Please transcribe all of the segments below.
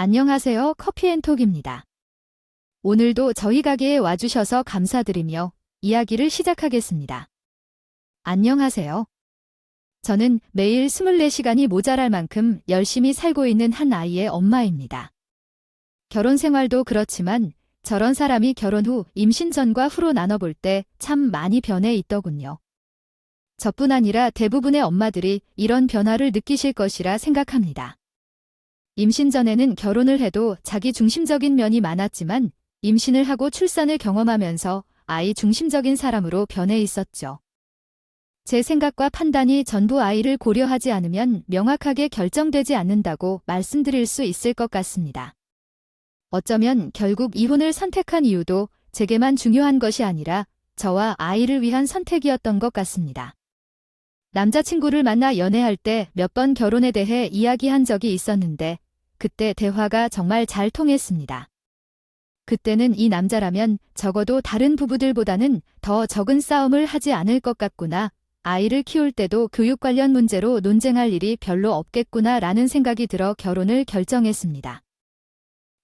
안녕하세요. 커피앤톡입니다. 오늘도 저희 가게에 와주셔서 감사드리며 이야기를 시작하겠습니다. 안녕하세요. 저는 매일 24시간이 모자랄 만큼 열심히 살고 있는 한 아이의 엄마입니다. 결혼 생활도 그렇지만 저런 사람이 결혼 후 임신 전과 후로 나눠볼 때 참 많이 변해 있더군요. 저뿐 아니라 대부분의 엄마들이 이런 변화를 느끼실 것이라 생각합니다. 임신 전에는 결혼을 해도 자기 중심적인 면이 많았지만 임신을 하고 출산을 경험하면서 아이 중심적인 사람으로 변해 있었죠. 제 생각과 판단이 전부 아이를 고려하지 않으면 명확하게 결정되지 않는다고 말씀드릴 수 있을 것 같습니다. 어쩌면 결국 이혼을 선택한 이유도 제게만 중요한 것이 아니라 저와 아이를 위한 선택이었던 것 같습니다. 남자친구를 만나 연애할 때 몇 번 결혼에 대해 이야기한 적이 있었는데 그때 대화가 정말 잘 통했습니다. 그때는 이 남자라면 적어도 다른 부부들보다는 더 적은 싸움을 하지 않을 것 같구나, 아이를 키울 때도 교육 관련 문제로 논쟁할 일이 별로 없겠구나 라는 생각이 들어 결혼을 결정했습니다.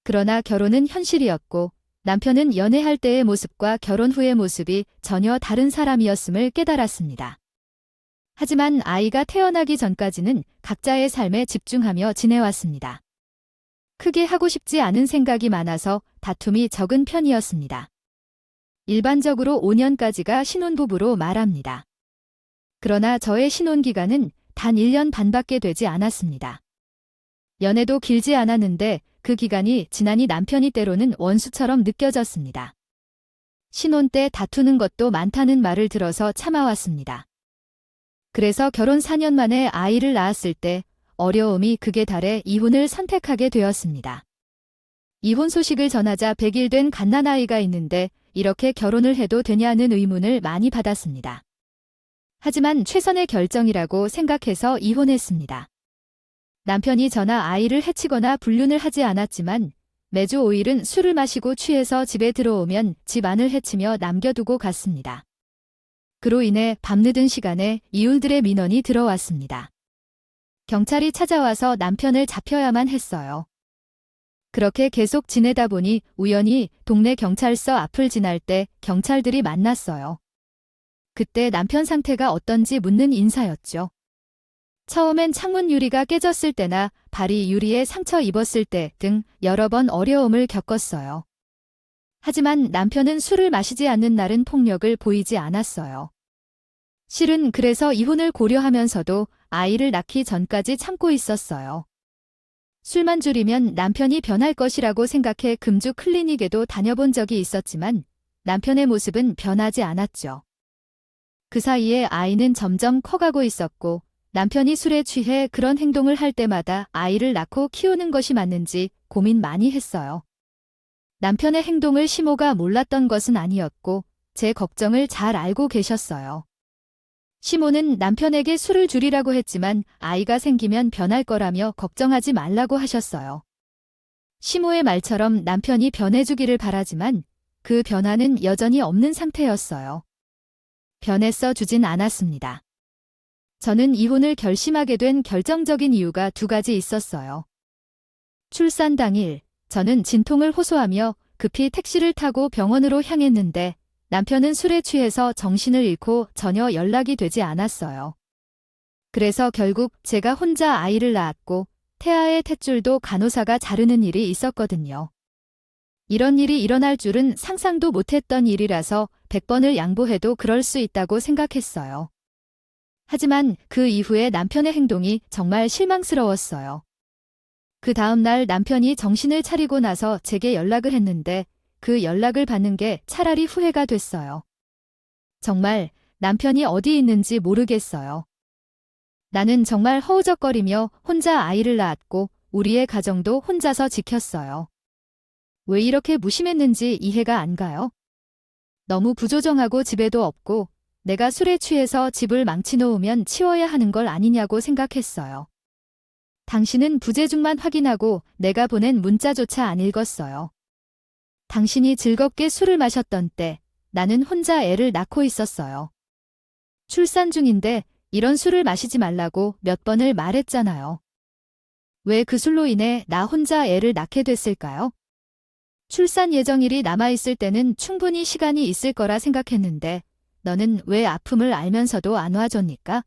그러나 결혼은 현실이었고 남편은 연애할 때의 모습과 결혼 후의 모습이 전혀 다른 사람이었음을 깨달았습니다. 하지만 아이가 태어나기 전까지는 각자의 삶에 집중하며 지내왔습니다. 크게 하고 싶지 않은 생각이 많아서 다툼이 적은 편이었습니다. 일반적으로 5년까지가 신혼부부로 말합니다. 그러나 저의 신혼기간은 단 1년 반밖에 되지 않았습니다. 연애도 길지 않았는데 그 기간이 지나니 남편이 때로는 원수처럼 느껴졌습니다. 신혼 때 다투는 것도 많다는 말을 들어서 참아왔습니다. 그래서 결혼 4년 만에 아이를 낳았을 때 어려움이 극에 달해 이혼을 선택하게 되었습니다. 이혼 소식을 전하자 100일 된 갓난아이가 있는데 이렇게 결혼을 해도 되냐는 의문을 많이 받았습니다. 하지만 최선의 결정이라고 생각해서 이혼했습니다. 남편이 저나 아이를 해치거나 불륜을 하지 않았지만 매주 5일은 술을 마시고 취해서 집에 들어오면 집 안을 해치며 남겨두고 갔습니다. 그로 인해 밤늦은 시간에 이웃들의 민원이 들어왔습니다. 경찰이 찾아와서 남편을 잡혀야만 했어요. 그렇게 계속 지내다 보니 우연히 동네 경찰서 앞을 지날 때 경찰들이 만났어요. 그때 남편 상태가 어떤지 묻는 인사였죠. 처음엔 창문 유리가 깨졌을 때나 발이 유리에 상처 입었을 때 등 여러 번 어려움을 겪었어요. 하지만 남편은 술을 마시지 않는 날은 폭력을 보이지 않았어요. 실은 그래서 이혼을 고려하면서도 아이를 낳기 전까지 참고 있었어요. 술만 줄이면 남편이 변할 것이라고 생각해 금주 클리닉에도 다녀본 적이 있었지만 남편의 모습은 변하지 않았죠. 그 사이에 아이는 점점 커가고 있었고 남편이 술에 취해 그런 행동을 할 때마다 아이를 낳고 키우는 것이 맞는지 고민 많이 했어요. 남편의 행동을 시모가 몰랐던 것은 아니었고 제 걱정을 잘 알고 계셨어요. 시모는 남편에게 술을 줄이라고 했지만 아이가 생기면 변할 거라며 걱정하지 말라고 하셨어요. 시모의 말처럼 남편이 변해주기를 바라지만 그 변화는 여전히 없는 상태였어요. 변했어 주진 않았습니다. 저는 이혼을 결심하게 된 결정적인 이유가 2가지 있었어요. 출산 당일, 저는 진통을 호소하며 급히 택시를 타고 병원으로 향했는데 남편은 술에 취해서 정신을 잃고 전혀 연락이 되지 않았어요. 그래서 결국 제가 혼자 아이를 낳았고 태아의 탯줄도 간호사가 자르는 일이 있었거든요. 이런 일이 일어날 줄은 상상도 못했던 일이라서 100번을 양보해도 그럴 수 있다고 생각했어요. 하지만 그 이후에 남편의 행동이 정말 실망스러웠어요. 그 다음 날 남편이 정신을 차리고 나서 제게 연락을 했는데 그 연락을 받는 게 차라리 후회가 됐어요. 정말 남편이 어디 있는지 모르겠어요. 나는 정말 허우적거리며 혼자 아이를 낳았고 우리의 가정도 혼자서 지켰어요. 왜 이렇게 무심했는지 이해가 안 가요? 너무 부조정하고 집에도 없고 내가 술에 취해서 집을 망치놓으면 치워야 하는 걸 아니냐고 생각했어요. 당신은 부재중만 확인하고 내가 보낸 문자조차 안 읽었어요. 당신이 즐겁게 술을 마셨던 때 나는 혼자 애를 낳고 있었어요. 출산 중인데 이런 술을 마시지 말라고 몇 번을 말했잖아요. 왜 그 술로 인해 나 혼자 애를 낳게 됐을까요? 출산 예정일이 남아있을 때는 충분히 시간이 있을 거라 생각했는데 너는 왜 아픔을 알면서도 안 와줬니까?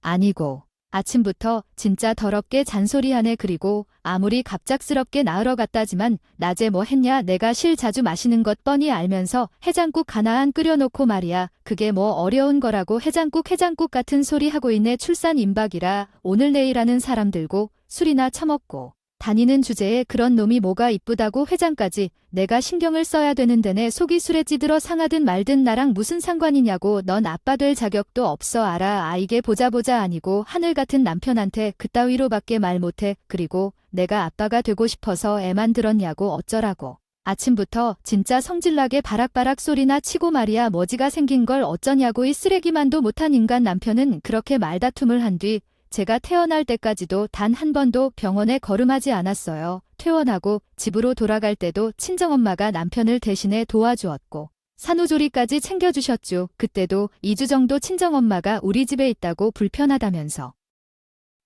아니고 아침부터 진짜 더럽게 잔소리하네. 그리고 아무리 갑작스럽게 나으러 갔다지만 낮에 뭐 했냐. 내가 실 자주 마시는 것 뻔히 알면서 해장국 가나안 끓여놓고 말이야. 그게 뭐 어려운 거라고. 해장국 같은 소리 하고 있네. 출산 임박이라 오늘 내일 하는 사람 들고 술이나 처먹고 다니는 주제에 그런 놈이 뭐가 이쁘다고 회장까지. 내가 신경을 써야 되는데 내 속이 술에 찌들어 상하든 말든 나랑 무슨 상관이냐고. 넌 아빠 될 자격도 없어. 알아. 이게 보자 아니고 하늘 같은 남편한테 그따위로밖에 말 못해. 그리고 내가 아빠가 되고 싶어서 애만 들었냐고. 어쩌라고. 아침부터 진짜 성질나게 바락바락 소리나 치고 말이야. 머지가 생긴 걸 어쩌냐고. 이 쓰레기만도 못한 인간. 남편은 그렇게 말다툼을 한 뒤 제가 태어날 때까지도 단 한 번도 병원에 걸음하지 않았어요. 퇴원하고 집으로 돌아갈 때도 친정엄마가 남편을 대신해 도와주었고 산후조리까지 챙겨주셨죠. 그때도 2주 정도 친정엄마가 우리 집에 있다고 불편하다면서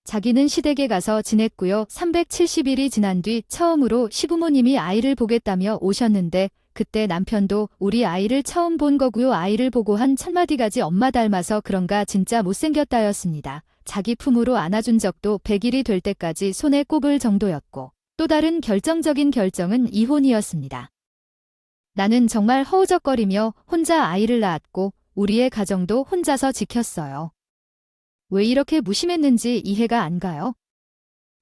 자기는 시댁에 가서 지냈고요. 370일이 지난 뒤 처음으로 시부모님이 아이를 보겠다며 오셨는데 그때 남편도 우리 아이를 처음 본 거고요. 아이를 보고 한 첫마디가지 엄마 닮아서 그런가 진짜 못생겼다였습니다. 자기 품으로 안아준 적도 100일이 될 때까지 손에 꼽을 정도였고 또 다른 결정적인 결정은 이혼이었습니다. 나는 정말 허우적거리며 혼자 아이를 낳았고 우리의 가정도 혼자서 지켰어요. 왜 이렇게 무심했는지 이해가 안 가요?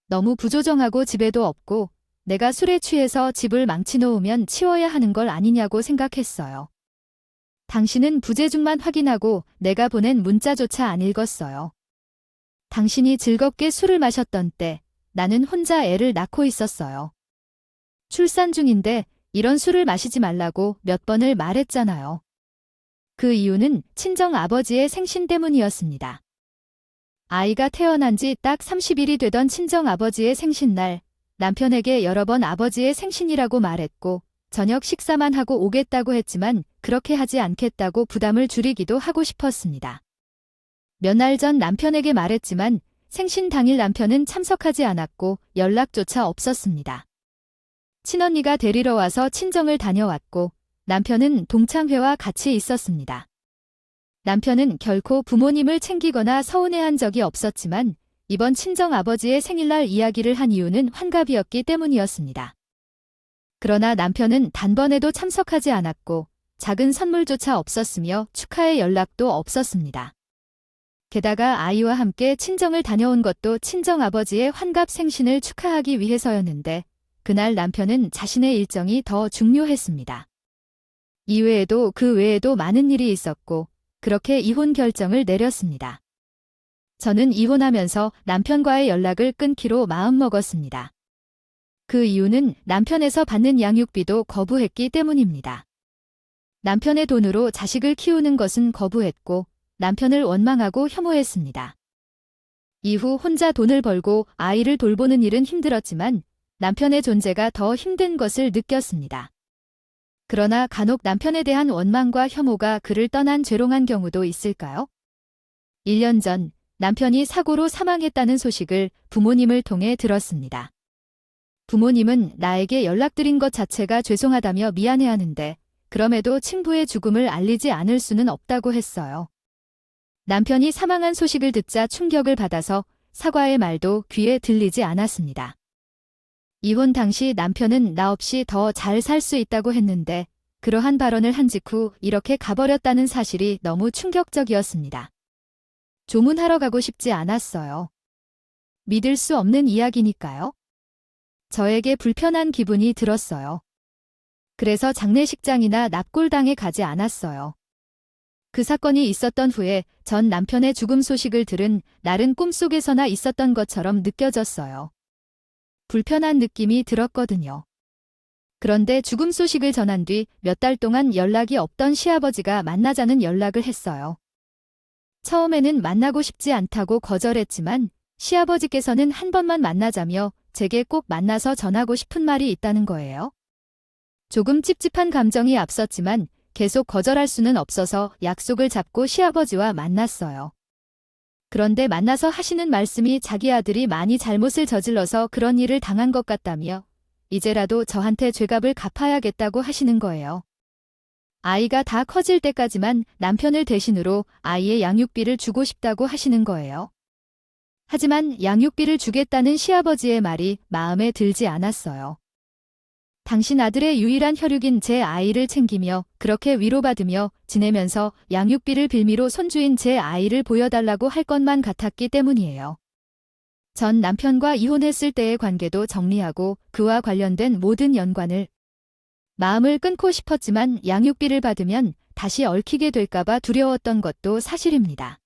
너무 부조정하고 집에도 없고 내가 술에 취해서 집을 망치놓으면 치워야 하는 걸 아니냐고 생각했어요. 당신은 부재중만 확인하고 내가 보낸 문자조차 안 읽었어요. 당신이 즐겁게 술을 마셨던 때 나는 혼자 애를 낳고 있었어요. 출산 중인데 이런 술을 마시지 말라고 몇 번을 말했잖아요. 그 이유는 친정 아버지의 생신 때문이었습니다. 아이가 태어난 지 딱 30일이 되던 친정 아버지의 생신날 남편에게 여러 번 아버지의 생신이라고 말했고 저녁 식사만 하고 오겠다고 했지만 그렇게 하지 않겠다고 부담을 줄이기도 하고 싶었습니다. 몇 날 전 남편에게 말했지만 생신 당일 남편은 참석하지 않았고 연락조차 없었습니다. 친언니가 데리러 와서 친정을 다녀왔고 남편은 동창회와 같이 있었습니다. 남편은 결코 부모님을 챙기거나 서운해한 적이 없었지만 이번 친정 아버지의 생일날 이야기를 한 이유는 환갑이었기 때문이었습니다. 그러나 남편은 단번에도 참석하지 않았고 작은 선물조차 없었으며 축하의 연락도 없었습니다. 게다가 아이와 함께 친정을 다녀온 것도 친정아버지의 환갑 생신을 축하하기 위해서였는데 그날 남편은 자신의 일정이 더 중요했습니다. 이외에도 그 외에도 많은 일이 있었고 그렇게 이혼 결정을 내렸습니다. 저는 이혼하면서 남편과의 연락을 끊기로 마음먹었습니다. 그 이유는 남편에서 받는 양육비도 거부했기 때문입니다. 남편의 돈으로 자식을 키우는 것은 거부했고 남편을 원망하고 혐오했습니다. 이후 혼자 돈을 벌고 아이를 돌보는 일은 힘들었지만 남편의 존재가 더 힘든 것을 느꼈습니다. 그러나 간혹 남편에 대한 원망과 혐오가 그를 떠난 죄롱한 경우도 있을까요? 1년 전 남편이 사고로 사망했다는 소식을 부모님을 통해 들었습니다. 부모님은 나에게 연락드린 것 자체가 죄송하다며 미안해하는데 그럼에도 친부의 죽음을 알리지 않을 수는 없다고 했어요. 남편이 사망한 소식을 듣자 충격을 받아서 사과의 말도 귀에 들리지 않았습니다. 이혼 당시 남편은 나 없이 더 잘 살 수 있다고 했는데 그러한 발언을 한 직후 이렇게 가버렸다는 사실이 너무 충격적이었습니다. 조문하러 가고 싶지 않았어요. 믿을 수 없는 이야기니까요. 저에게 불편한 기분이 들었어요. 그래서 장례식장이나 납골당에 가지 않았어요. 그 사건이 있었던 후에 전 남편의 죽음 소식을 들은 날은 꿈속에서나 있었던 것처럼 느껴졌어요. 불편한 느낌이 들었거든요. 그런데 죽음 소식을 전한 뒤 몇 달 동안 연락이 없던 시아버지가 만나자는 연락을 했어요. 처음에는 만나고 싶지 않다고 거절했지만 시아버지께서는 한 번만 만나자며 제게 꼭 만나서 전하고 싶은 말이 있다는 거예요. 조금 찝찝한 감정이 앞섰지만 계속 거절할 수는 없어서 약속을 잡고 시아버지와 만났어요. 그런데 만나서 하시는 말씀이 자기 아들이 많이 잘못을 저질러서 그런 일을 당한 것 같다며 이제라도 저한테 죄값을 갚아야겠다고 하시는 거예요. 아이가 다 커질 때까지만 남편을 대신으로 아이의 양육비를 주고 싶다고 하시는 거예요. 하지만 양육비를 주겠다는 시아버지의 말이 마음에 들지 않았어요. 당신 아들의 유일한 혈육인 제 아이를 챙기며 그렇게 위로받으며 지내면서 양육비를 빌미로 손주인 제 아이를 보여달라고 할 것만 같았기 때문이에요. 전 남편과 이혼했을 때의 관계도 정리하고 그와 관련된 모든 연관을 마음을 끊고 싶었지만 양육비를 받으면 다시 얽히게 될까봐 두려웠던 것도 사실입니다.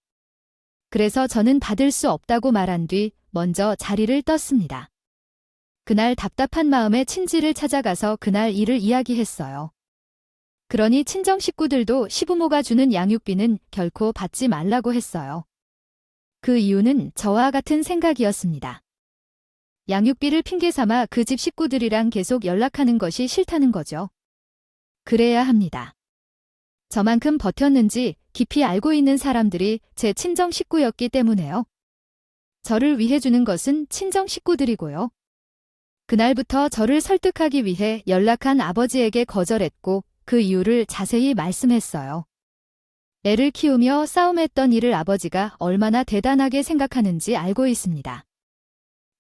그래서 저는 받을 수 없다고 말한 뒤 먼저 자리를 떴습니다. 그날 답답한 마음에 친지를 찾아가서 그날 일을 이야기했어요. 그러니 친정 식구들도 시부모가 주는 양육비는 결코 받지 말라고 했어요. 그 이유는 저와 같은 생각이었습니다. 양육비를 핑계 삼아 그 집 식구들이랑 계속 연락하는 것이 싫다는 거죠. 그래야 합니다. 저만큼 버텼는지 깊이 알고 있는 사람들이 제 친정 식구였기 때문에요. 저를 위해 주는 것은 친정 식구들이고요. 그날부터 저를 설득하기 위해 연락한 아버지에게 거절했고 그 이유를 자세히 말씀했어요. 애를 키우며 싸움했던 일을 아버지가 얼마나 대단하게 생각하는지 알고 있습니다.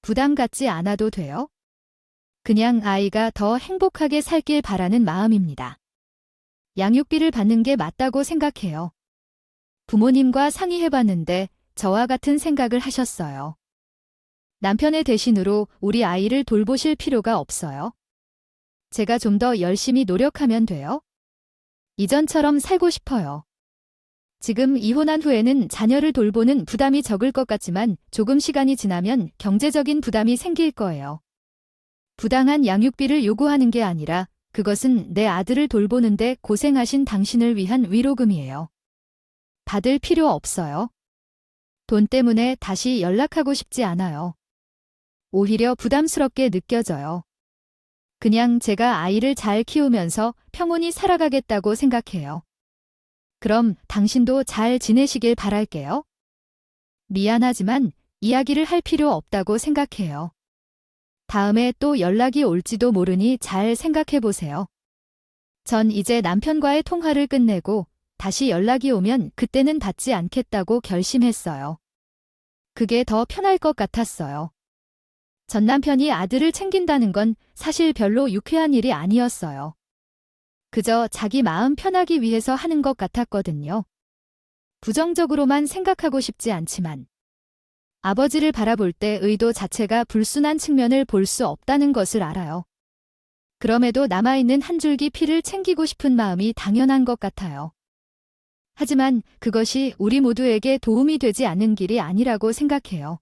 부담 갖지 않아도 돼요? 그냥 아이가 더 행복하게 살길 바라는 마음입니다. 양육비를 받는 게 맞다고 생각해요. 부모님과 상의해봤는데 저와 같은 생각을 하셨어요. 남편의 대신으로 우리 아이를 돌보실 필요가 없어요. 제가 좀 더 열심히 노력하면 돼요. 이전처럼 살고 싶어요. 지금 이혼한 후에는 자녀를 돌보는 부담이 적을 것 같지만 조금 시간이 지나면 경제적인 부담이 생길 거예요. 부당한 양육비를 요구하는 게 아니라 그것은 내 아들을 돌보는데 고생하신 당신을 위한 위로금이에요. 받을 필요 없어요. 돈 때문에 다시 연락하고 싶지 않아요. 오히려 부담스럽게 느껴져요. 그냥 제가 아이를 잘 키우면서 평온히 살아가겠다고 생각해요. 그럼 당신도 잘 지내시길 바랄게요. 미안하지만 이야기를 할 필요 없다고 생각해요. 다음에 또 연락이 올지도 모르니 잘 생각해 보세요. 전 이제 남편과의 통화를 끝내고 다시 연락이 오면 그때는 받지 않겠다고 결심했어요. 그게 더 편할 것 같았어요. 전 남편이 아들을 챙긴다는 건 사실 별로 유쾌한 일이 아니었어요. 그저 자기 마음 편하기 위해서 하는 것 같았거든요. 부정적으로만 생각하고 싶지 않지만 아버지를 바라볼 때 의도 자체가 불순한 측면을 볼 수 없다는 것을 알아요. 그럼에도 남아있는 한 줄기 피를 챙기고 싶은 마음이 당연한 것 같아요. 하지만 그것이 우리 모두에게 도움이 되지 않는 길이 아니라고 생각해요.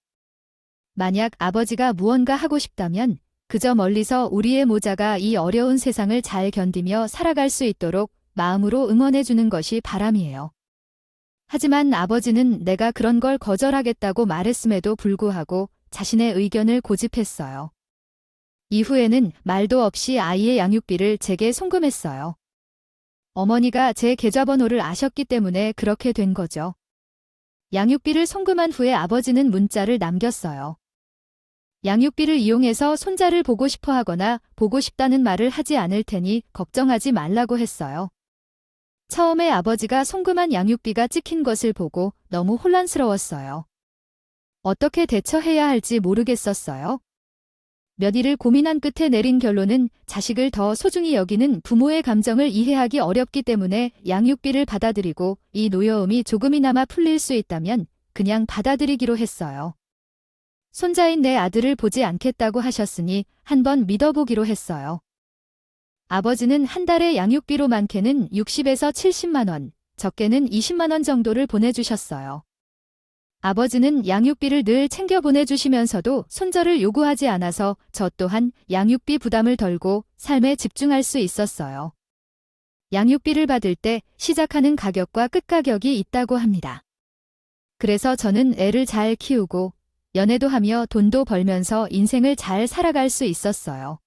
만약 아버지가 무언가 하고 싶다면 그저 멀리서 우리의 모자가 이 어려운 세상을 잘 견디며 살아갈 수 있도록 마음으로 응원해주는 것이 바람이에요. 하지만 아버지는 내가 그런 걸 거절하겠다고 말했음에도 불구하고 자신의 의견을 고집했어요. 이후에는 말도 없이 아이의 양육비를 제게 송금했어요. 어머니가 제 계좌번호를 아셨기 때문에 그렇게 된 거죠. 양육비를 송금한 후에 아버지는 문자를 남겼어요. 양육비를 이용해서 손자를 보고 싶어 하거나 보고 싶다는 말을 하지 않을 테니 걱정하지 말라고 했어요. 처음에 아버지가 송금한 양육비가 찍힌 것을 보고 너무 혼란스러웠어요. 어떻게 대처해야 할지 모르겠었어요. 몇 일을 고민한 끝에 내린 결론은 자식을 더 소중히 여기는 부모의 감정을 이해하기 어렵기 때문에 양육비를 받아들이고 이 노여움이 조금이나마 풀릴 수 있다면 그냥 받아들이기로 했어요. 손자인 내 아들을 보지 않겠다고 하셨으니 한번 믿어보기로 했어요. 아버지는 한 달에 양육비로 많게는 60에서 70만 원, 적게는 20만 원 정도를 보내주셨어요. 아버지는 양육비를 늘 챙겨 보내주시면서도 손절을 요구하지 않아서 저 또한 양육비 부담을 덜고 삶에 집중할 수 있었어요. 양육비를 받을 때 시작하는 가격과 끝가격이 있다고 합니다. 그래서 저는 애를 잘 키우고 연애도 하며 돈도 벌면서 인생을 잘 살아갈 수 있었어요.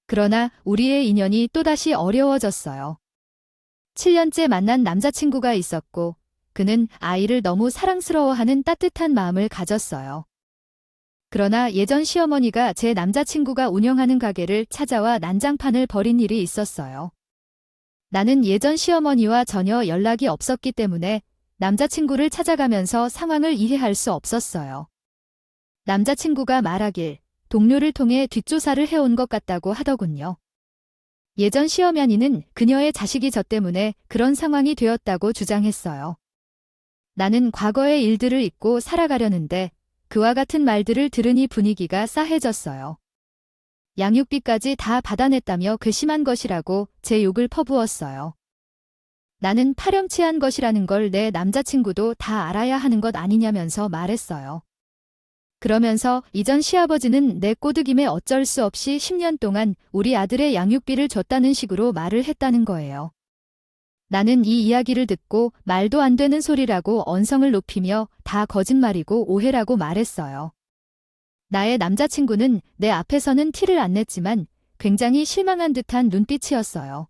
그러나 우리의 인연이 또다시 어려워졌어요. 7년째 만난 남자친구가 있었고 그는 아이를 너무 사랑스러워하는 따뜻한 마음을 가졌어요. 그러나 예전 시어머니가 제 남자친구가 운영하는 가게를 찾아와 난장판을 벌인 일이 있었어요. 나는 예전 시어머니와 전혀 연락이 없었기 때문에 남자친구를 찾아가면서 상황을 이해할 수 없었어요. 남자친구가 말하길 동료를 통해 뒷조사를 해온 것 같다고 하더군요. 예전 시어머니는 그녀의 자식이 저 때문에 그런 상황이 되었다고 주장했어요. 나는 과거의 일들을 잊고 살아가려는데 그와 같은 말들을 들으니 분위기가 싸해졌어요. 양육비까지 다 받아냈다며 괘씸한 것이라고 제 욕을 퍼부었어요. 나는 파렴치한 것이라는 걸 내 남자친구도 다 알아야 하는 것 아니냐면서 말했어요. 그러면서 이전 시아버지는 내 꼬드김에 어쩔 수 없이 10년 동안 우리 아들의 양육비를 줬다는 식으로 말을 했다는 거예요. 나는 이 이야기를 듣고 말도 안 되는 소리라고 언성을 높이며 다 거짓말이고 오해라고 말했어요. 나의 남자친구는 내 앞에서는 티를 안 냈지만 굉장히 실망한 듯한 눈빛이었어요.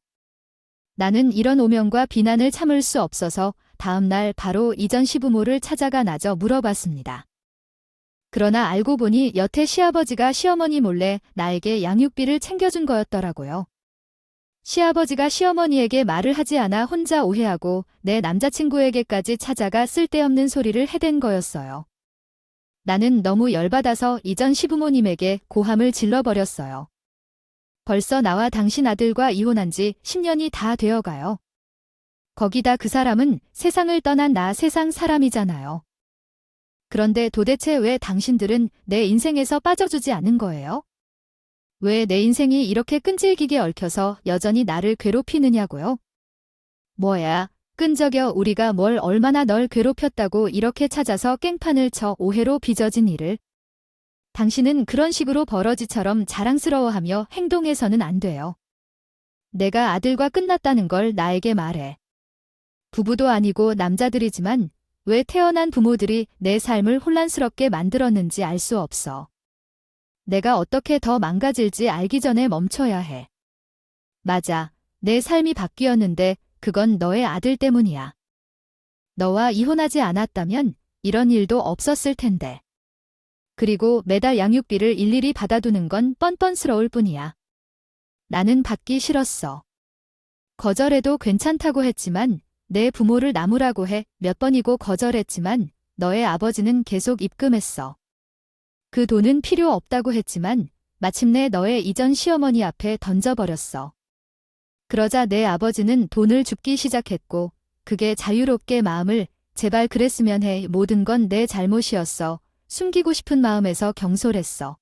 나는 이런 오명과 비난을 참을 수 없어서 다음 날 바로 이전 시부모를 찾아가 나저 물어봤습니다. 그러나 알고 보니 여태 시아버지가 시어머니 몰래 나에게 양육비를 챙겨준 거였더라고요. 시아버지가 시어머니에게 말을 하지 않아 혼자 오해하고 내 남자친구에게까지 찾아가 쓸데없는 소리를 해댄 거였어요. 나는 너무 열받아서 이전 시부모님에게 고함을 질러버렸어요. 벌써 나와 당신 아들과 이혼한 지 10년이 다 되어가요. 거기다 그 사람은 세상을 떠난 나 세상 사람이잖아요. 그런데 도대체 왜 당신들은 내 인생에서 빠져주지 않은 거예요? 왜 내 인생이 이렇게 끈질기게 얽혀서 여전히 나를 괴롭히느냐고요? 뭐야, 끈적여 우리가 뭘 얼마나 널 괴롭혔다고 이렇게 찾아서 깽판을 쳐 오해로 빚어진 일을. 당신은 그런 식으로 버러지처럼 자랑스러워하며 행동해서는 안 돼요. 내가 아들과 끝났다는 걸 나에게 말해. 부부도 아니고 남자들이지만 왜 태어난 부모들이 내 삶을 혼란스럽게 만들었는지 알 수 없어. 내가 어떻게 더 망가질지 알기 전에 멈춰야 해. 맞아, 내 삶이 바뀌었는데 그건 너의 아들 때문이야. 너와 이혼하지 않았다면 이런 일도 없었을 텐데. 그리고 매달 양육비를 일일이 받아두는 건 뻔뻔스러울 뿐이야. 나는 받기 싫었어. 거절해도 괜찮다고 했지만 내 부모를 나무라고 해 몇 번이고 거절했지만 너의 아버지는 계속 입금했어. 그 돈은 필요 없다고 했지만 마침내 너의 이전 시어머니 앞에 던져버렸어. 그러자 내 아버지는 돈을 줍기 시작했고 그게 자유롭게 마음을 제발 그랬으면 해 모든 건 내 잘못이었어. 숨기고 싶은 마음에서 경솔했어.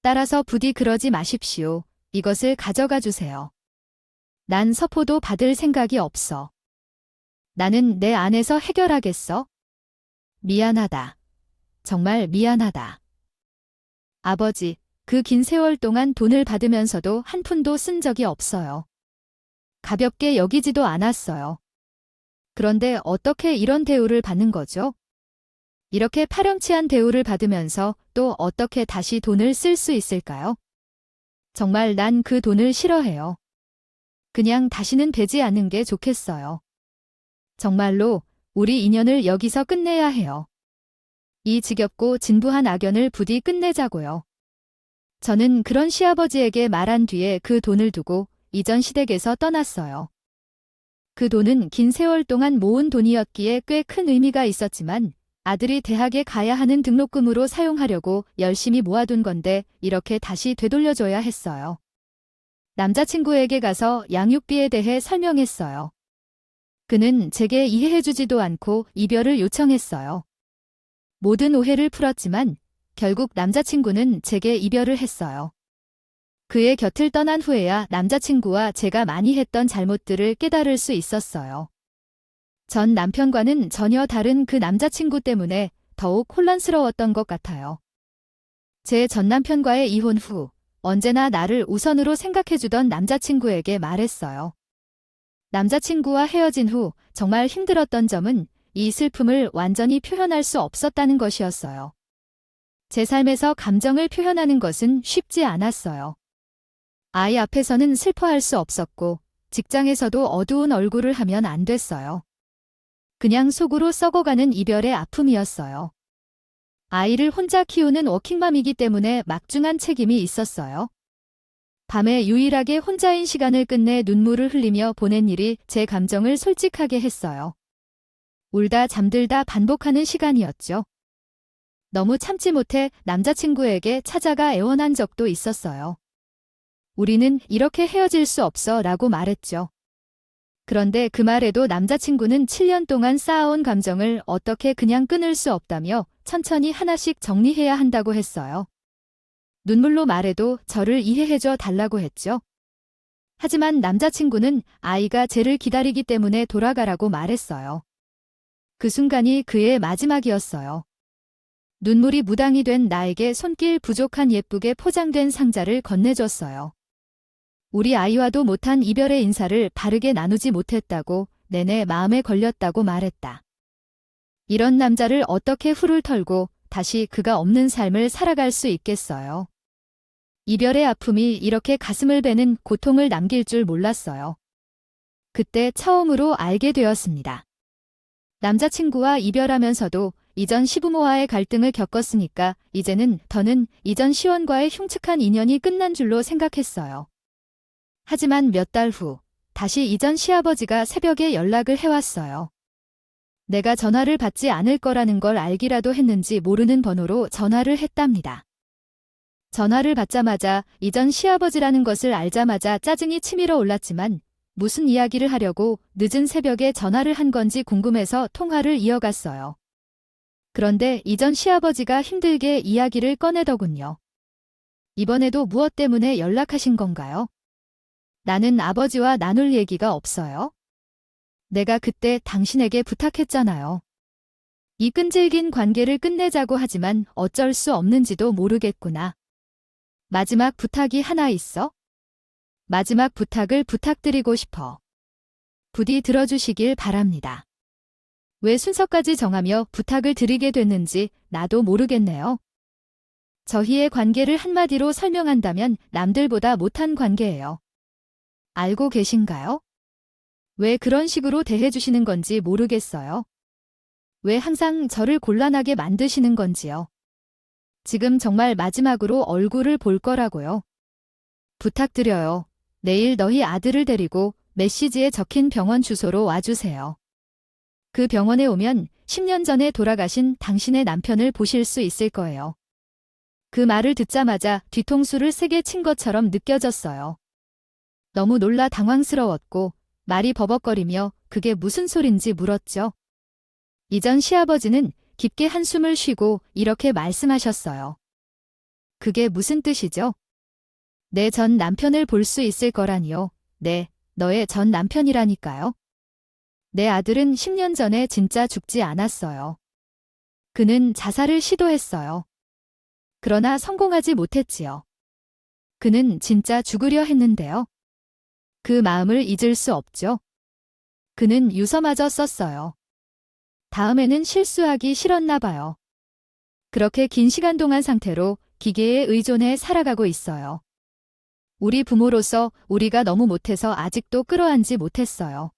따라서 부디 그러지 마십시오. 이것을 가져가 주세요. 난 서포도 받을 생각이 없어. 나는 내 안에서 해결하겠어. 미안하다. 정말 미안하다. 아버지, 그 긴 세월 동안 돈을 받으면서도 한 푼도 쓴 적이 없어요. 가볍게 여기지도 않았어요. 그런데 어떻게 이런 대우를 받는 거죠? 이렇게 파렴치한 대우를 받으면서 또 어떻게 다시 돈을 쓸 수 있을까요? 정말 난 그 돈을 싫어해요. 그냥 다시는 되지 않는 게 좋겠어요. 정말로 우리 인연을 여기서 끝내야 해요. 이 지겹고 진부한 악연을 부디 끝내자고요. 저는 그런 시아버지에게 말한 뒤에 그 돈을 두고 이전 시댁에서 떠났어요. 그 돈은 긴 세월 동안 모은 돈이었기에 꽤 큰 의미가 있었지만 아들이 대학에 가야 하는 등록금으로 사용하려고 열심히 모아둔 건데 이렇게 다시 되돌려줘야 했어요. 남자친구에게 가서 양육비에 대해 설명했어요. 그는 제게 이해해주지도 않고 이별을 요청했어요. 모든 오해를 풀었지만 결국 남자친구는 제게 이별을 했어요. 그의 곁을 떠난 후에야 남자친구와 제가 많이 했던 잘못들을 깨달을 수 있었어요. 전 남편과는 전혀 다른 그 남자친구 때문에 더욱 혼란스러웠던 것 같아요. 제 전 남편과의 이혼 후 언제나 나를 우선으로 생각해주던 남자친구에게 말했어요. 남자친구와 헤어진 후 정말 힘들었던 점은 이 슬픔을 완전히 표현할 수 없었다는 것이었어요. 제 삶에서 감정을 표현하는 것은 쉽지 않았어요. 아이 앞에서는 슬퍼할 수 없었고 직장에서도 어두운 얼굴을 하면 안 됐어요. 그냥 속으로 썩어가는 이별의 아픔이었어요. 아이를 혼자 키우는 워킹맘이기 때문에 막중한 책임이 있었어요. 밤에 유일하게 혼자인 시간을 끝내 눈물을 흘리며 보낸 일이 제 감정을 솔직하게 했어요. 울다 잠들다 반복하는 시간이었죠. 너무 참지 못해 남자친구에게 찾아가 애원한 적도 있었어요. 우리는 이렇게 헤어질 수 없어 라고 말했죠. 그런데 그 말에도 남자친구는 7년 동안 쌓아온 감정을 어떻게 그냥 끊을 수 없다며 천천히 하나씩 정리해야 한다고 했어요. 눈물로 말해도 저를 이해해줘 달라고 했죠. 하지만 남자친구는 아이가 쟤를 기다리기 때문에 돌아가라고 말했어요. 그 순간이 그의 마지막이었어요. 눈물이 무당이 된 나에게 손길 부족한 예쁘게 포장된 상자를 건네줬어요. 우리 아이와도 못한 이별의 인사를 바르게 나누지 못했다고, 내내 마음에 걸렸다고 말했다. 이런 남자를 어떻게 훌훌 털고 다시 그가 없는 삶을 살아갈 수 있겠어요. 이별의 아픔이 이렇게 가슴을 베는 고통을 남길 줄 몰랐어요. 그때 처음으로 알게 되었습니다. 남자친구와 이별하면서도 이전 시부모와의 갈등을 겪었으니까 이제는 더는 이전 시원과의 흉측한 인연이 끝난 줄로 생각했어요. 하지만 몇 달 후 다시 이전 시아버지가 새벽에 연락을 해왔어요. 내가 전화를 받지 않을 거라는 걸 알기라도 했는지 모르는 번호로 전화를 했답니다. 전화를 받자마자 이전 시아버지라는 것을 알자마자 짜증이 치밀어 올랐지만 무슨 이야기를 하려고 늦은 새벽에 전화를 한 건지 궁금해서 통화를 이어갔어요. 그런데 이전 시아버지가 힘들게 이야기를 꺼내더군요. 이번에도 무엇 때문에 연락하신 건가요? 나는 아버지와 나눌 얘기가 없어요. 내가 그때 당신에게 부탁했잖아요. 이 끈질긴 관계를 끝내자고 하지만 어쩔 수 없는지도 모르겠구나. 마지막 부탁이 하나 있어? 마지막 부탁을 부탁드리고 싶어. 부디 들어주시길 바랍니다. 왜 순서까지 정하며 부탁을 드리게 됐는지 나도 모르겠네요. 저희의 관계를 한마디로 설명한다면 남들보다 못한 관계예요. 알고 계신가요? 왜 그런 식으로 대해주시는 건지 모르겠어요. 왜 항상 저를 곤란하게 만드시는 건지요. 지금 정말 마지막으로 얼굴을 볼 거라고요. 부탁드려요. 내일 너희 아들을 데리고 메시지에 적힌 병원 주소로 와주세요. 그 병원에 오면 10년 전에 돌아가신 당신의 남편을 보실 수 있을 거예요. 그 말을 듣자마자 뒤통수를 세게 친 것처럼 느껴졌어요. 너무 놀라 당황스러웠고 말이 버벅거리며 그게 무슨 소린지 물었죠. 이전 시아버지는 깊게 한숨을 쉬고 이렇게 말씀하셨어요. 그게 무슨 뜻이죠? 내 전 남편을 볼 수 있을 거라니요. 네, 너의 전 남편이라니까요. 내 아들은 10년 전에 진짜 죽지 않았어요. 그는 자살을 시도했어요. 그러나 성공하지 못했지요. 그는 진짜 죽으려 했는데요. 그 마음을 잊을 수 없죠. 그는 유서마저 썼어요. 다음에는 실수하기 싫었나 봐요. 그렇게 긴 시간 동안 상태로 기계에 의존해 살아가고 있어요. 우리 부모로서 우리가 너무 못해서 아직도 끌어안지 못했어요.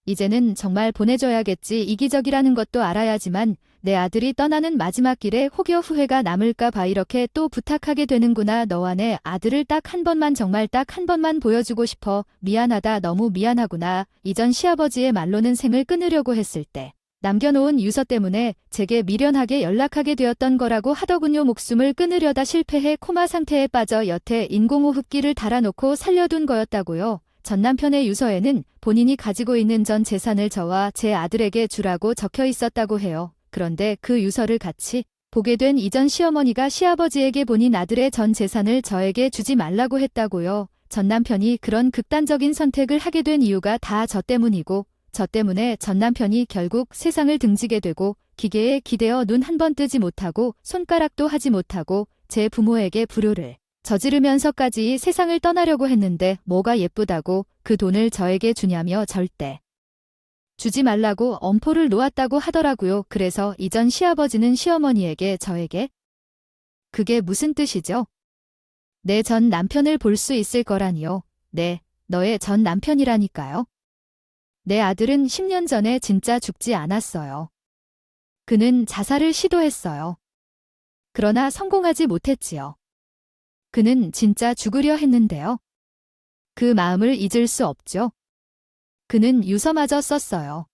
이제는 정말 보내줘야겠지. 이기적이라는 것도 알아야지만 내 아들이 떠나는 마지막 길에 혹여 후회가 남을까 봐 이렇게 또 부탁하게 되는구나. 너와 내 아들을 딱 한 번만, 정말 딱 한 번만 보여주고 싶어. 미안하다. 너무 미안하구나. 이전 시아버지의 말로는 생을 끊으려고 했을 때 남겨놓은 유서 때문에 제게 미련하게 연락하게 되었던 거라고 하더군요. 목숨을 끊으려다 실패해 코마 상태에 빠져 여태 인공호흡기를 달아놓고 살려둔 거였다고요. 전 남편의 유서에는 본인이 가지고 있는 전 재산을 저와 제 아들에게 주라고 적혀 있었다고 해요. 그런데 그 유서를 같이 보게 된 이전 시어머니가 시아버지에게 본인 아들의 전 재산을 저에게 주지 말라고 했다고요. 전 남편이 그런 극단적인 선택을 하게 된 이유가 다 저 때문이고 저 때문에 전 남편이 결국 세상을 등지게 되고 기계에 기대어 눈 한 번 뜨지 못하고 손가락도 하지 못하고 제 부모에게 불효를 저지르면서까지 세상을 떠나려고 했는데 뭐가 예쁘다고 그 돈을 저에게 주냐며 절대 주지 말라고 엄포를 놓았다고 하더라고요. 그래서 이전 시아버지는 시어머니에게 저에게 그게 무슨 뜻이죠? 내 전 남편을 볼 수 있을 거라니요. 네, 너의 전 남편이라니까요. 내 아들은 10년 전에 진짜 죽지 않았어요. 그는 자살을 시도했어요. 그러나 성공하지 못했지요. 그는 진짜 죽으려 했는데요. 그 마음을 잊을 수 없죠. 그는 유서마저 썼어요.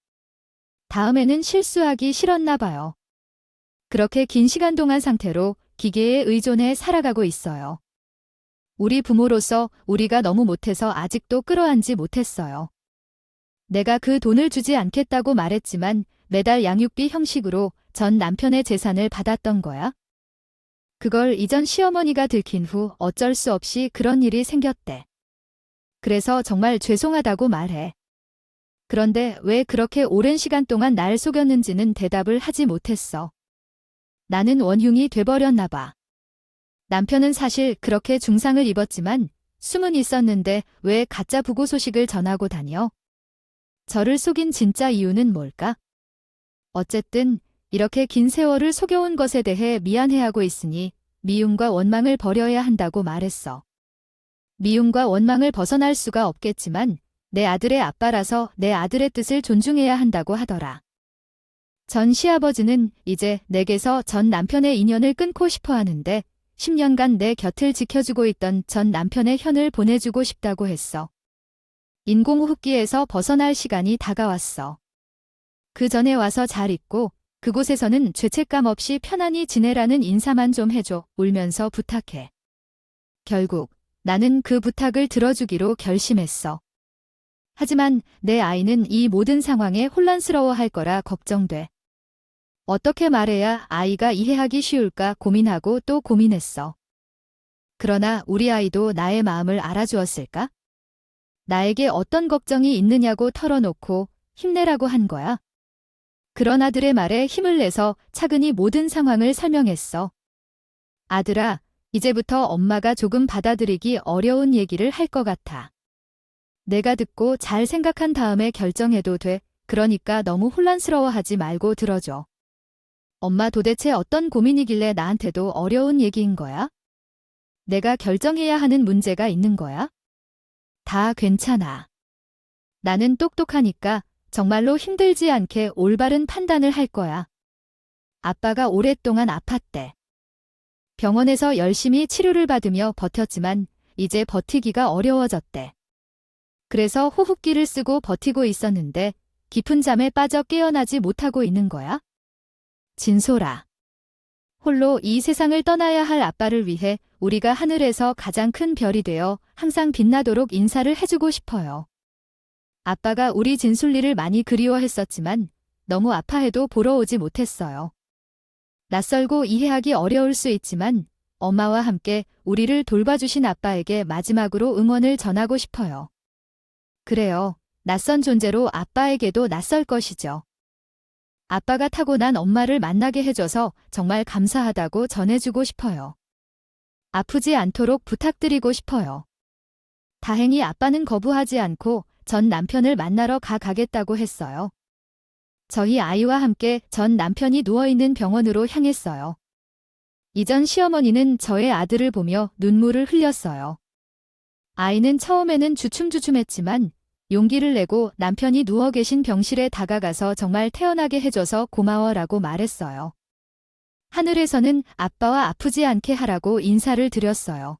다음에는 실수하기 싫었나 봐요. 그렇게 긴 시간 동안 상태로 기계에 의존해 살아가고 있어요. 우리 부모로서 우리가 너무 못해서 아직도 끌어안지 못했어요. 내가 그 돈을 주지 않겠다고 말했지만 매달 양육비 형식으로 전 남편의 재산을 받았던 거야. 그걸 이전 시어머니가 들킨 후 어쩔 수 없이 그런 일이 생겼대. 그래서 정말 죄송하다고 말해. 그런데 왜 그렇게 오랜 시간 동안 날 속였는지는 대답을 하지 못했어. 나는 원흉이 돼버렸나 봐. 남편은 사실 그렇게 중상을 입었지만 숨은 있었는데 왜 가짜 부고 소식을 전하고 다녀? 저를 속인 진짜 이유는 뭘까? 어쨌든 이렇게 긴 세월을 속여온 것에 대해 미안해하고 있으니 미움과 원망을 버려야 한다고 말했어. 미움과 원망을 벗어날 수가 없겠지만 내 아들의 아빠라서 내 아들의 뜻을 존중해야 한다고 하더라. 전 시아버지는 이제 내게서 전 남편의 인연을 끊고 싶어 하는데 10년간 내 곁을 지켜주고 있던 전 남편의 현을 보내주고 싶다고 했어. 인공호흡기에서 벗어날 시간이 다가왔어. 그 전에 와서 잘 있고 그곳에서는 죄책감 없이 편안히 지내라는 인사만 좀 해줘 울면서 부탁해. 결국 나는 그 부탁을 들어주기로 결심했어. 하지만 내 아이는 이 모든 상황에 혼란스러워할 거라 걱정돼. 어떻게 말해야 아이가 이해하기 쉬울까 고민하고 또 고민했어. 그러나 우리 아이도 나의 마음을 알아주었을까? 나에게 어떤 걱정이 있느냐고 털어놓고 힘내라고 한 거야. 그런 아들의 말에 힘을 내서 차근히 모든 상황을 설명했어. 아들아, 이제부터 엄마가 조금 받아들이기 어려운 얘기를 할 것 같아. 내가 듣고 잘 생각한 다음에 결정해도 돼. 그러니까 너무 혼란스러워하지 말고 들어줘. 엄마 도대체 어떤 고민이길래 나한테도 어려운 얘기인 거야? 내가 결정해야 하는 문제가 있는 거야? 다 괜찮아. 나는 똑똑하니까 정말로 힘들지 않게 올바른 판단을 할 거야. 아빠가 오랫동안 아팠대. 병원에서 열심히 치료를 받으며 버텼지만 이제 버티기가 어려워졌대. 그래서 호흡기를 쓰고 버티고 있었는데 깊은 잠에 빠져 깨어나지 못하고 있는 거야? 진솔아. 홀로 이 세상을 떠나야 할 아빠를 위해 우리가 하늘에서 가장 큰 별이 되어 항상 빛나도록 인사를 해주고 싶어요. 아빠가 우리 진솔이를 많이 그리워했었지만 너무 아파해도 보러 오지 못했어요. 낯설고 이해하기 어려울 수 있지만 엄마와 함께 우리를 돌봐주신 아빠에게 마지막으로 응원을 전하고 싶어요. 그래요. 낯선 존재로 아빠에게도 낯설 것이죠. 아빠가 타고난 엄마를 만나게 해줘서 정말 감사하다고 전해주고 싶어요. 아프지 않도록 부탁드리고 싶어요. 다행히 아빠는 거부하지 않고 전 남편을 만나러 가겠다고 했어요. 저희 아이와 함께 전 남편이 누워있는 병원으로 향했어요. 이전 시어머니는 저의 아들을 보며 눈물을 흘렸어요. 아이는 처음에는 주춤주춤했지만 용기를 내고 남편이 누워 계신 병실에 다가가서 정말 태어나게 해줘서 고마워라고 말했어요. 하늘에서는 아빠와 아프지 않게 하라고 인사를 드렸어요.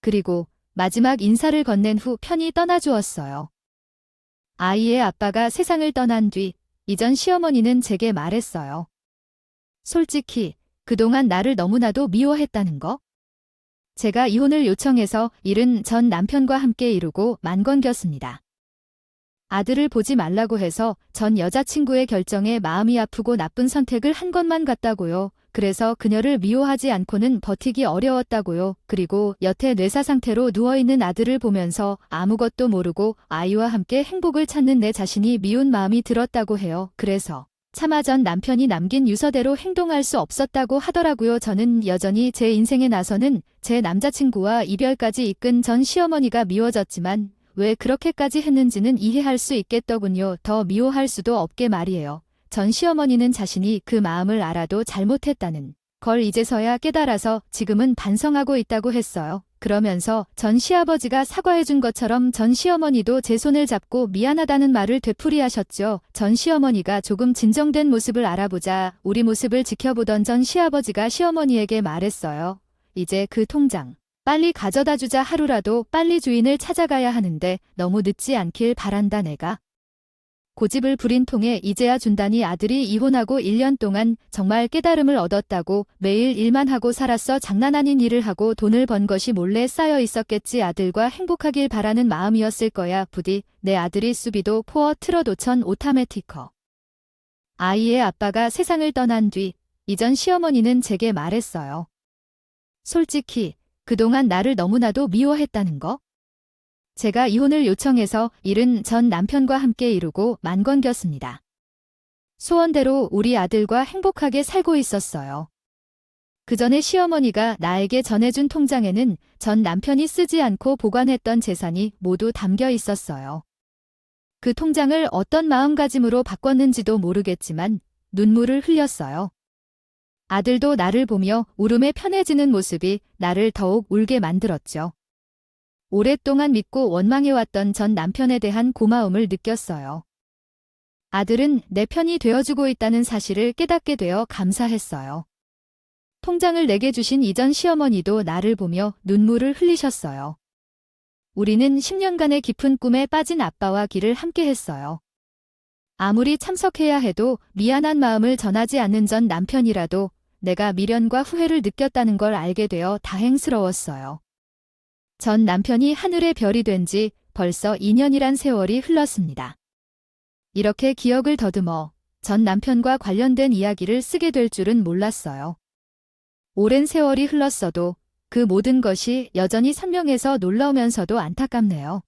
그리고 마지막 인사를 건넨 후 편히 떠나주었어요. 아이의 아빠가 세상을 떠난 뒤 이전 시어머니는 제게 말했어요. 솔직히 그동안 나를 너무나도 미워했다는 거? 제가 이혼을 요청해서 일은 전 남편과 함께 이루고 만건겼습니다. 아들을 보지 말라고 해서 전 여자친구의 결정에 마음이 아프고 나쁜 선택을 한 것만 같다고요. 그래서 그녀를 미워하지 않고는 버티기 어려웠다고요. 그리고 여태 뇌사 상태로 누워있는 아들을 보면서 아무것도 모르고 아이와 함께 행복을 찾는 내 자신이 미운 마음이 들었다고 해요. 그래서 차마 전 남편이 남긴 유서대로 행동할 수 없었다고 하더라고요. 저는 여전히 제 인생에 나서는 제 남자친구와 이별까지 이끈 전 시어머니가 미워졌지만 왜 그렇게까지 했는지는 이해할 수 있겠더군요. 더 미워할 수도 없게 말이에요. 전 시어머니는 자신이 그 마음을 알아도 잘못했다는 걸 이제서야 깨달아서 지금은 반성하고 있다고 했어요. 그러면서 전 시아버지가 사과해준 것처럼 전 시어머니도 제 손을 잡고 미안하다는 말을 되풀이하셨죠. 전 시어머니가 조금 진정된 모습을 알아보자 우리 모습을 지켜보던 전 시아버지가 시어머니에게 말했어요. 이제 그 통장 빨리 가져다 주자. 하루라도 빨리 주인을 찾아가야 하는데 너무 늦지 않길 바란다. 내가 고집을 부린 통에 이제야 준다니. 아들이 이혼하고 1년 동안 정말 깨달음을 얻었다고. 매일 일만 하고 살았어. 장난 아닌 일을 하고 돈을 번 것이 몰래 쌓여 있었겠지. 아들과 행복하길 바라는 마음이었을 거야. 부디 내 아들이 수비도 포어 트럭 5000 오타매티커. 아이의 아빠가 세상을 떠난 뒤 이전 시어머니는 제게 말했어요. 솔직히 그동안 나를 너무나도 미워했다는 거? 제가 이혼을 요청해서 일은 전 남편과 함께 이루고 만건겼습니다. 소원대로 우리 아들과 행복하게 살고 있었어요. 그 전에 시어머니가 나에게 전해준 통장에는 전 남편이 쓰지 않고 보관했던 재산이 모두 담겨 있었어요. 그 통장을 어떤 마음가짐으로 바꿨는지도 모르겠지만 눈물을 흘렸어요. 아들도 나를 보며 울음에 편해지는 모습이 나를 더욱 울게 만들었죠. 오랫동안 믿고 원망해왔던 전 남편에 대한 고마움을 느꼈어요. 아들은 내 편이 되어주고 있다는 사실을 깨닫게 되어 감사했어요. 통장을 내게 주신 이전 시어머니도 나를 보며 눈물을 흘리셨어요. 우리는 10년간의 깊은 꿈에 빠진 아빠와 길을 함께 했어요. 아무리 참석해야 해도 미안한 마음을 전하지 않는 전 남편이라도 내가 미련과 후회를 느꼈다는 걸 알게 되어 다행스러웠어요. 전 남편이 하늘의 별이 된 지 벌써 2년이란 세월이 흘렀습니다. 이렇게 기억을 더듬어 전 남편과 관련된 이야기를 쓰게 될 줄은 몰랐어요. 오랜 세월이 흘렀어도 그 모든 것이 여전히 선명해서 놀라우면서도 안타깝네요.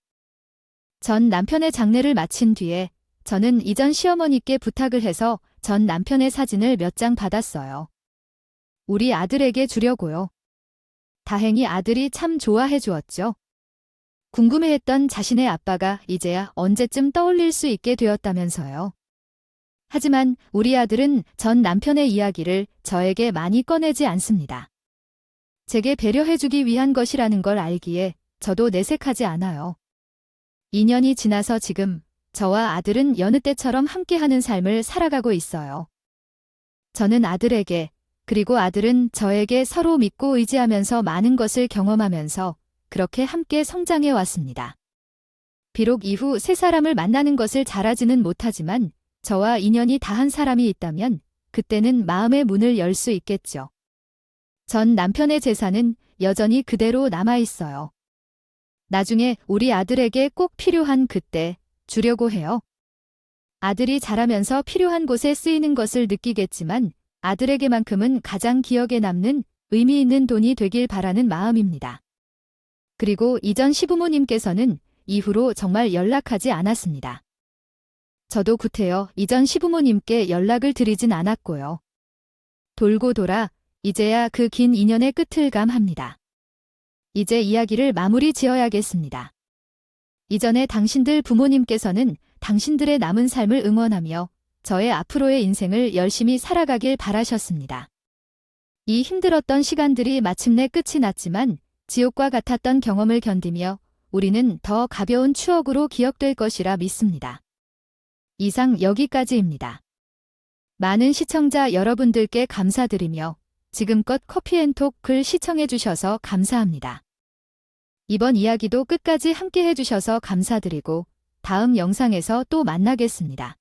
전 남편의 장례를 마친 뒤에 저는 이전 시어머니께 부탁을 해서 전 남편의 사진을 몇 장 받았어요. 우리 아들에게 주려고요. 다행히 아들이 참 좋아해 주었죠. 궁금해했던 자신의 아빠가 이제야 언제쯤 떠올릴 수 있게 되었다면서요. 하지만 우리 아들은 전 남편의 이야기를 저에게 많이 꺼내지 않습니다. 제게 배려해주기 위한 것이라는 걸 알기에 저도 내색하지 않아요. 2년이 지나서 지금 저와 아들은 여느 때처럼 함께하는 삶을 살아가고 있어요. 저는 아들에게 그리고 아들은 저에게 서로 믿고 의지하면서 많은 것을 경험하면서 그렇게 함께 성장해 왔습니다. 비록 이후 새 사람을 만나는 것을 잘하지는 못하지만 저와 인연이 다한 사람이 있다면 그때는 마음의 문을 열 수 있겠죠. 전 남편의 재산은 여전히 그대로 남아 있어요. 나중에 우리 아들에게 꼭 필요한 그때 주려고 해요. 아들이 자라면서 필요한 곳에 쓰이는 것을 느끼겠지만 아들에게만큼은 가장 기억에 남는 의미 있는 돈이 되길 바라는 마음입니다. 그리고 이전 시부모님께서는 이후로 정말 연락하지 않았습니다. 저도 구태여 이전 시부모님께 연락을 드리진 않았고요. 돌고 돌아 이제야 그 긴 인연의 끝을 감합니다. 이제 이야기를 마무리 지어야겠습니다. 이전에 당신들 부모님께서는 당신들의 남은 삶을 응원하며 저의 앞으로의 인생을 열심히 살아가길 바라셨습니다. 이 힘들었던 시간들이 마침내 끝이 났지만 지옥과 같았던 경험을 견디며 우리는 더 가벼운 추억으로 기억될 것이라 믿습니다. 이상 여기까지입니다. 많은 시청자 여러분들께 감사드리며 지금껏 커피앤톡 글 시청해주셔서 감사합니다. 이번 이야기도 끝까지 함께 해주셔서 감사드리고 다음 영상에서 또 만나겠습니다.